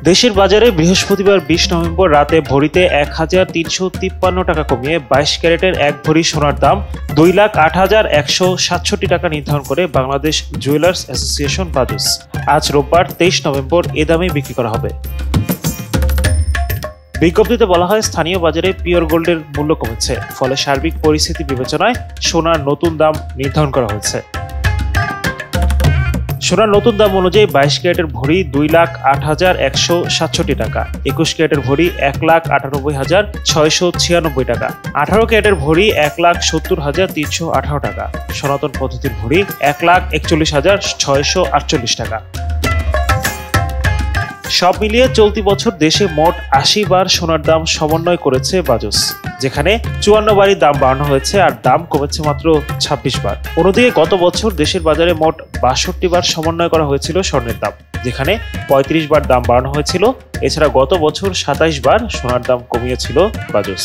দেশের বাজারে বৃহস্পতিবার ২০ নভেম্বর রাতে ভরিতে ১,৩৫৩ টাকা কমিয়ে ২২ ক্যারেটের এক ভরি সোনার দাম ২,০৮,১৬৭ টাকা নির্ধারণ করে বাংলাদেশ জুয়েলার্স অ্যাসোসিয়েশন বাজুস। আজ রোববার ২৩ নভেম্বর এ দামে বিক্রি করা হবে। বিজ্ঞপ্তিতে বলা হয়, স্থানীয় বাজারে পিওর গোল্ডের মূল্য কমেছে, ফলে সার্বিক পরিস্থিতি বিবেচনায় সোনার নতুন দাম নির্ধারণ করা হয়েছে। সোনার নতুন দাম অনুযায়ী ২২ ক্যারেটের ভরি ২,০৮,১৬৭ টাকা, ২১ ক্যারেটের ভরি ১,৯৮,৬৯৬ টাকা, ১৮ ক্যারেটের ভরি ১,৭০,৩১৮ টাকা, সনাতন পদ্ধতির ভরি ১,৪১,৬৪৮ টাকা। সব মিলিয়ে চলতি বছর দেশে মোট ৮০ বার সোনার দাম সমন্বয় করেছে বাজুস, যেখানে ৫৪ বারই দাম বাড়ানো হয়েছে আর দাম কমেছে মাত্র ২৬ বার। অন্যদিকে গত বছর দেশের বাজারে মোট ৬২ বার সমন্বয় করা হয়েছিল স্বর্ণের দাম, যেখানে ৩৫ বার দাম বাড়ানো হয়েছিল। এছাড়া গত বছর ২৭ বার সোনার দাম কমিয়েছিল বাজুস।